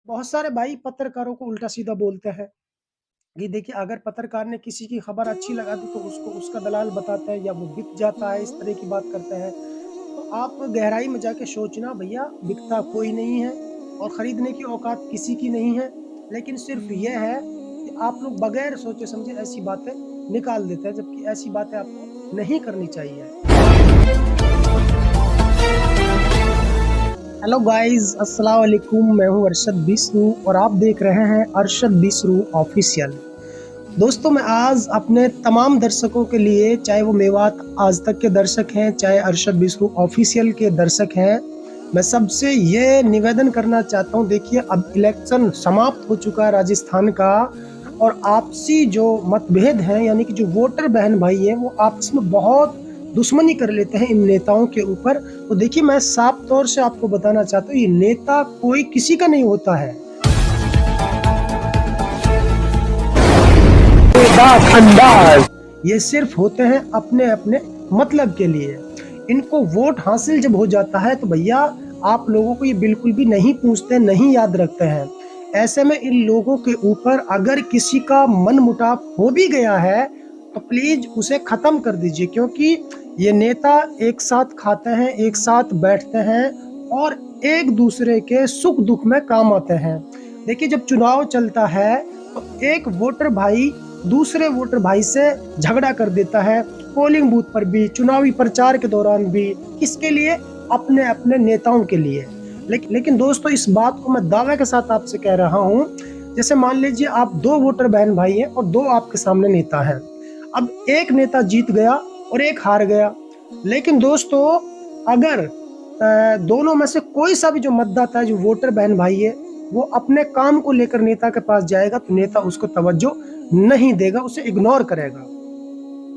बहुत सारे भाई पत्रकारों को उल्टा सीधा बोलते हैं कि देखिए अगर पत्रकार ने किसी की खबर अच्छी लगा दी तो उसको उसका दलाल बताता है या वो बिक जाता है, इस तरह की बात करते हैं। तो आप गहराई में जाके सोचना भैया, बिकता कोई नहीं है और खरीदने की औकात किसी की नहीं है। लेकिन सिर्फ ये है कि आप लोग बगैर सोचे समझे ऐसी बातें निकाल देते हैं, जबकि ऐसी बातें आपको नहीं करनी चाहिए। हेलो गाइस, अस्सलाम वालेकुम। मैं हूं अरशद बिसरू और आप देख रहे हैं अरशद बिसरू ऑफिशियल। दोस्तों, मैं आज अपने तमाम दर्शकों के लिए, चाहे वो मेवात आज तक के दर्शक हैं, चाहे अरशद बिसरू ऑफिशियल के दर्शक हैं, मैं सबसे ये निवेदन करना चाहता हूं। देखिए, अब इलेक्शन समाप्त हो चुका है राजस्थान का और आपसी जो मतभेद हैं, यानी कि जो वोटर बहन भाई हैं, वो आपस में बहुत दुश्मनी कर लेते हैं इन नेताओं के ऊपर। तो देखिए, मैं साफ तौर से आपको बताना चाहता हूँ, ये नेता कोई किसी का नहीं होता है। अंदाज ये सिर्फ होते हैं अपने अपने मतलब के लिए। इनको वोट हासिल जब हो जाता है तो भैया आप लोगों को ये बिल्कुल भी नहीं पूछते, नहीं याद रखते हैं। ऐसे में इन लोगों के ऊपर अगर किसी का मन मुटाव हो भी गया है तो प्लीज उसे खत्म कर दीजिए, क्योंकि ये नेता एक साथ खाते हैं, एक साथ बैठते हैं और एक दूसरे के सुख दुख में काम आते हैं। देखिए, जब चुनाव चलता है तो एक वोटर भाई दूसरे वोटर भाई से झगड़ा कर देता है, पोलिंग बूथ पर भी, चुनावी प्रचार के दौरान भी। किसके लिए? अपने अपने नेताओं के लिए। लेकिन दोस्तों, इस बात को मैं दावे के साथ आपसे कह रहा हूं, जैसे मान लीजिए आप दो वोटर बहन भाई हैं और दो आपके सामने नेता हैं। अब एक नेता जीत गया और एक हार गया। लेकिन दोस्तों, अगर दोनों में से कोई सा भी जो मतदाता है, जो वोटर बहन भाई है, वो अपने काम को लेकर नेता के पास जाएगा तो नेता उसको तवज्जो नहीं देगा, उसे इग्नोर करेगा,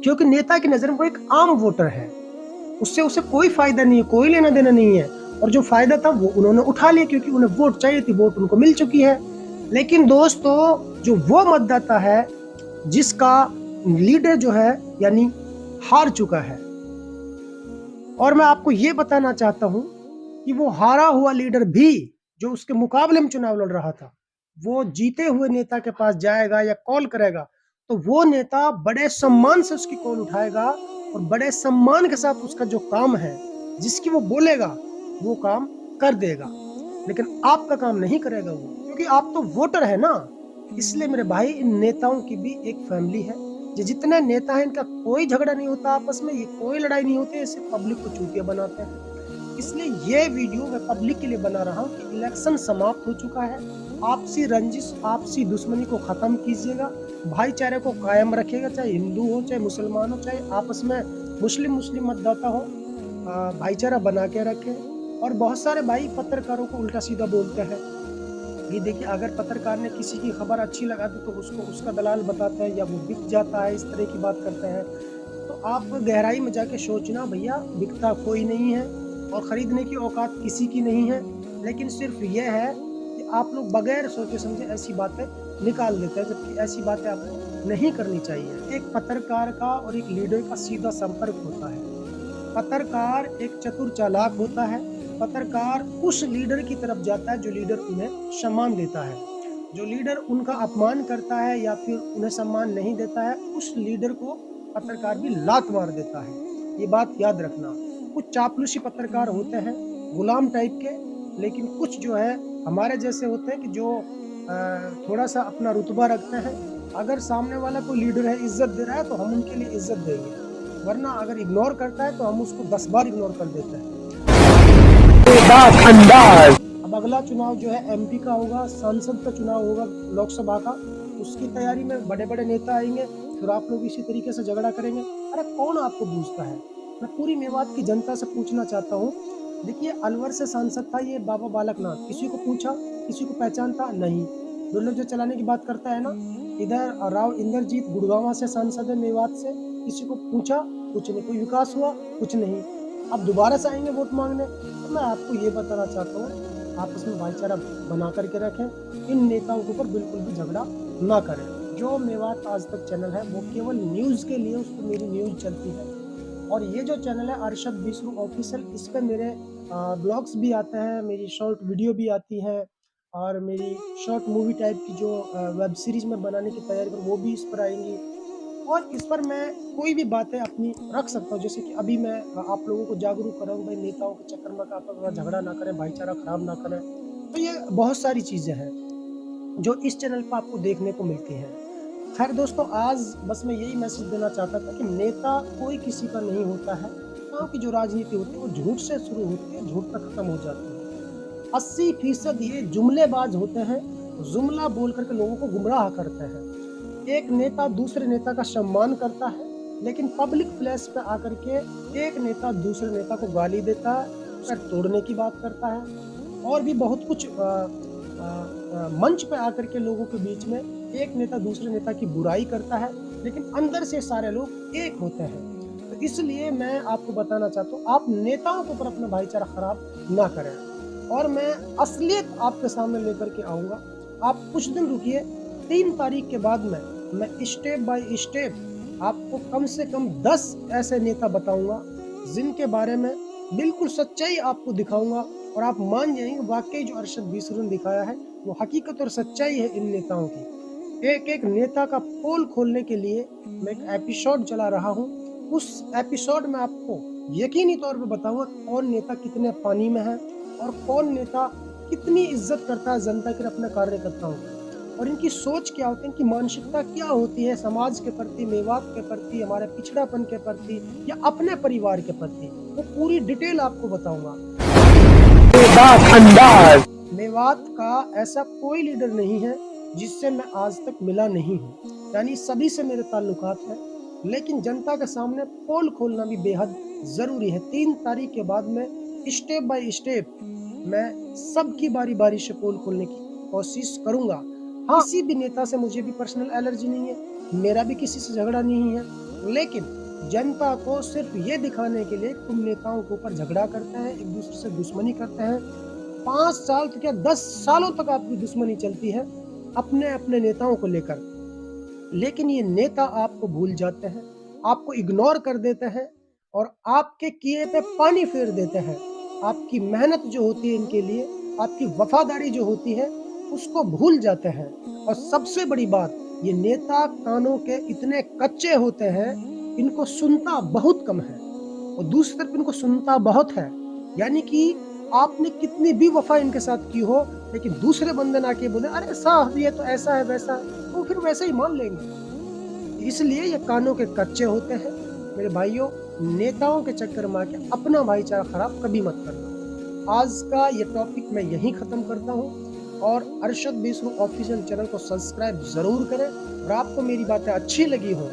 क्योंकि नेता की नजर में वो एक आम वोटर है। उससे उसे कोई फायदा नहीं है, कोई लेना देना नहीं है। और जो फायदा था वो उन्होंने उठा लिया, क्योंकि उन्हें वोट चाहिए थी, वोट उनको मिल चुकी है। लेकिन दोस्तों, जो वो मतदाता है जिसका लीडर जो है यानी हार चुका है, और मैं आपको ये बताना चाहता हूं कि वो हारा हुआ लीडर भी जो उसके मुकाबले में चुनाव लड़ रहा था, वो जीते हुए नेता के पास जाएगा या कॉल करेगा तो वो नेता बड़े सम्मान से उसकी कॉल उठाएगा और बड़े सम्मान के साथ उसका जो काम है, जिसकी वो बोलेगा, वो काम कर देगा। लेकिन आपका काम नहीं करेगा वो, क्योंकि आप तो वोटर है ना। इसलिए मेरे भाई, इन नेताओं की भी एक फैमिली है। ये जितने नेता हैं, इनका कोई झगड़ा नहीं होता आपस में, ये कोई लड़ाई नहीं होती, ये सिर्फ पब्लिक को चूतिया बनाते हैं। इसलिए ये वीडियो मैं पब्लिक के लिए बना रहा हूँ कि इलेक्शन समाप्त हो चुका है। आपसी रंजिश, आपसी दुश्मनी को खत्म कीजिएगा, भाईचारे को कायम रखिएगा। चाहे हिंदू हो, चाहे मुसलमान हो, चाहे आपस में मुस्लिम मतदाता हो, भाईचारा बना के रखें। और बहुत सारे भाई पत्रकारों को उल्टा सीधा बोलते हैं कि देखिए अगर पत्रकार ने किसी की खबर अच्छी लगा दी तो उसको उसका दलाल बताता है या वो बिक जाता है, इस तरह की बात करते हैं। तो आप गहराई में जाके सोचना भैया, बिकता कोई नहीं है और खरीदने की औकात किसी की नहीं है। लेकिन सिर्फ ये है कि आप लोग बगैर सोचे समझे ऐसी बातें निकाल देते हैं, जबकि ऐसी बातें आपको नहीं करनी चाहिए। एक पत्रकार का और एक लीडर का सीधा संपर्क होता है। पत्रकार एक चतुर चालाक होता है। पत्रकार उस लीडर की तरफ जाता है जो लीडर उन्हें सम्मान देता है। जो लीडर उनका अपमान करता है या फिर उन्हें सम्मान नहीं देता है, उस लीडर को पत्रकार भी लात मार देता है। ये बात याद रखना। कुछ चापलूसी पत्रकार होते हैं, गुलाम टाइप के, लेकिन कुछ जो है हमारे जैसे होते हैं कि जो थोड़ा सा अपना रुतबा रखते हैं। अगर सामने वाला कोई लीडर है, इज्जत दे रहा है, तो हम उनके लिए इज्जत देंगे, वरना अगर इग्नोर करता है तो हम उसको 10 बार इग्नोर कर देते हैं। अंदाज अब अगला चुनाव जो है एमपी का होगा, सांसद का चुनाव होगा, लोकसभा का। उसकी तैयारी में बड़े बड़े नेता आएंगे, फिर आप लोग इसी तरीके से झगड़ा करेंगे। अरे कौन आपको पूछता है? मैं पूरी मेवात की जनता से पूछना चाहता हूँ। देखिए, अलवर से सांसद था ये बाबा बालकनाथ, किसी को पूछा? किसी को पहचानता? नहीं। बुलडोजर चलाने की बात करता है ना। इधर राव इंद्रजीत गुड़गांव से सांसद है मेवात से, किसी को पूछा? कुछ नहीं। कोई विकास हुआ? कुछ नहीं। अब दोबारा से आएंगे वोट मांगने। तो मैं आपको ये बताना चाहता हूँ, आपस में भाईचारा बना करके रखें, इन नेताओं के ऊपर बिल्कुल भी झगड़ा ना करें। जो मेवात आज तक चैनल है वो केवल न्यूज़ के लिए, उस पर मेरी न्यूज़ चलती है। और ये जो चैनल है अरशद बिसरू ऑफिशियल, इस पर मेरे ब्लॉग्स भी आते हैं, मेरी शॉर्ट वीडियो भी आती है, और मेरी शॉर्ट मूवी टाइप की जो वेब सीरीज़ मैं बनाने की तैयारी कर वो भी इस पर आएँगी। और इस पर मैं कोई भी बातें अपनी रख सकता हूँ, जैसे कि अभी मैं आप लोगों को जागरूक कर रहा हूँ भाई नेताओं के चक्कर में आप अपना झगड़ा ना करें, भाईचारा खराब ना करें। तो ये बहुत सारी चीज़ें हैं जो इस चैनल पे आपको देखने को मिलती हैं। खैर दोस्तों, आज बस मैं यही मैसेज देना चाहता था कि नेता कोई किसी का नहीं होता है। नेताओं की जो राजनीति होती है वो झूठ से शुरू होती है, झूठ पे खत्म हो जाती है। 80% ये जुमलेबाज होते हैं, जुमला बोल कर के लोगों को गुमराह करते हैं। एक नेता दूसरे नेता का सम्मान करता है, लेकिन पब्लिक प्लेस पे आकर के एक नेता दूसरे नेता को गाली देता है, सर तोड़ने की बात करता है और भी बहुत कुछ मंच पे आकर के लोगों के बीच में एक नेता दूसरे नेता की बुराई करता है, लेकिन अंदर से सारे लोग एक होते हैं। तो इसलिए मैं आपको बताना चाहता हूँ, आप नेताओं के ऊपर अपना भाईचारा खराब ना करें और मैं असलियत आपके सामने लेकर के आऊँगा। आप कुछ दिन रुकिए, 3 तारीख के बाद में मैं स्टेप बाय स्टेप आपको कम से कम 10 ऐसे नेता बताऊँगा, जिनके बारे में बिल्कुल सच्चाई आपको दिखाऊँगा और आप मान जाएँगे वाक़ई जो अरशद बीसरू ने दिखाया है, वो हकीकत और सच्चाई है इन नेताओं की। एक-एक नेता का पोल खोलने के लिए मैं एक एपिसोड चला रहा हूँ। उस एपिसोड में आपको यकीनी तौर पे बताऊँगा कौन नेता कितने पानी में है और कौन नेता कितनी इज़्ज़त करता है जनता के अपने कार्यकर्ताओं की। और इनकी सोच क्या होती है, इनकी मानसिकता क्या होती है समाज के प्रति, मेवात के प्रति, हमारे पिछड़ापन के प्रति या अपने परिवार के प्रति, वो पूरी डिटेल आपको बताऊँगा। मेवात का ऐसा कोई लीडर नहीं है जिससे मैं आज तक मिला नहीं हूँ, यानी सभी से मेरे ताल्लुकात हैं, लेकिन जनता के सामने पोल खोलना भी बेहद ज़रूरी है। 3 तारीख के बाद में स्टेप बाय स्टेप मैं सबकी बारी-बारी से पोल खोलने की कोशिश करूँगा। हाँ, किसी भी नेता से मुझे भी पर्सनल एलर्जी नहीं है, मेरा भी किसी से झगड़ा नहीं है, लेकिन जनता को सिर्फ ये दिखाने के लिए तुम नेताओं के ऊपर झगड़ा करते हैं, एक दूसरे से दुश्मनी करते हैं। 5 साल तो क्या 10 सालों तक आपकी दुश्मनी चलती है अपने-अपने नेताओं को लेकर। लेकिन ये नेता आपको भूल जाते हैं, आपको इग्नोर कर देते हैं और आपके किए पे पानी फेर देते हैं। आपकी मेहनत जो होती है इनके लिए, आपकी वफ़ादारी जो होती है, उसको भूल जाते हैं। और सबसे बड़ी बात, ये नेता कानों के इतने कच्चे होते हैं, इनको सुनता बहुत कम है और दूसरी तरफ इनको सुनता बहुत है। यानी कि आपने कितनी भी वफ़ा इनके साथ की हो, लेकिन दूसरे बंदे ना आके बोले, "अरे साहब ये तो ऐसा है, वैसा है।" तो फिर वैसे ही मान लेंगे। इसलिए ये कानों के कच्चे होते हैं। मेरे भाइयों, नेताओं के चक्कर में आके अपना भाईचारा खराब कभी मत करना। आज का ये टॉपिक मैं यहीं ख़त्म करता हूँ और अरशद बीसरू ऑफिशियल चैनल को सब्सक्राइब ज़रूर करें और आपको मेरी बातें अच्छी लगी हो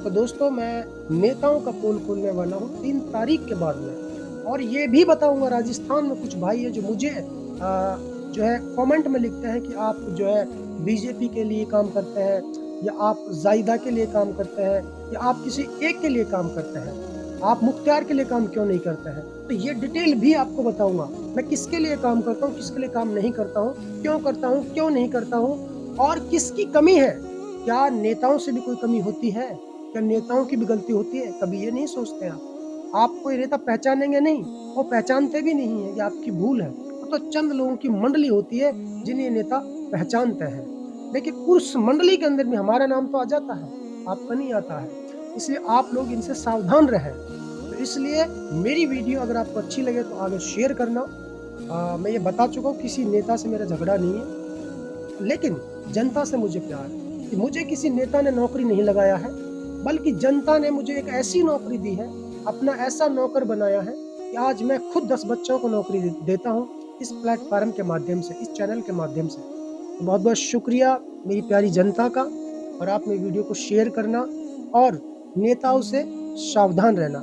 तो दोस्तों मैं नेताओं का पोल खोलने वाला हूँ 3 तारीख के बाद में। और ये भी बताऊँगा, राजस्थान में कुछ भाई है जो मुझे जो है कमेंट में लिखते हैं कि आप जो है बीजेपी के लिए काम करते हैं या आप जायदा के लिए काम करते हैं या आप किसी एक के लिए काम करते हैं, आप मुख्तियार के लिए काम क्यों नहीं करते हैं। तो ये डिटेल भी आपको बताऊंगा, मैं किसके लिए काम करता हूँ, किसके लिए काम नहीं करता हूँ, क्यों नहीं करता हूँ और किसकी कमी है। क्या नेताओं से भी कोई कमी होती है, क्या नेताओं की भी गलती होती है? कभी ये नहीं सोचते आप कोई नेता पहचानेंगे नहीं, वो पहचानते भी नहीं है, ये आपकी भूल है। तो चंद लोगों की मंडली होती है जिन्हें नेता पहचानते हैं, लेकिन उस मंडली के अंदर भी हमारा नाम तो आ जाता है, आपका नहीं आता है। इसलिए आप लोग इनसे सावधान रहें। तो इसलिए मेरी वीडियो अगर आपको अच्छी लगे तो आगे शेयर करना। मैं ये बता चुका हूँ किसी नेता से मेरा झगड़ा नहीं है, लेकिन जनता से मुझे प्यार है कि मुझे किसी नेता ने नौकरी नहीं लगाया है, बल्कि जनता ने मुझे एक ऐसी नौकरी दी है, अपना ऐसा नौकर बनाया है कि आज मैं खुद 10 बच्चों को नौकरी देता हूँ इस प्लेटफॉर्म के माध्यम से, इस चैनल के माध्यम से। तो बहुत-बहुत शुक्रिया मेरी प्यारी जनता का और आप मेरी वीडियो को शेयर करना और नेताओं से सावधान रहना।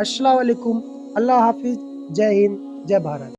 अस्सलाम वालेकुम, अल्लाह हाफ़िज़, जय हिंद, जय भारत।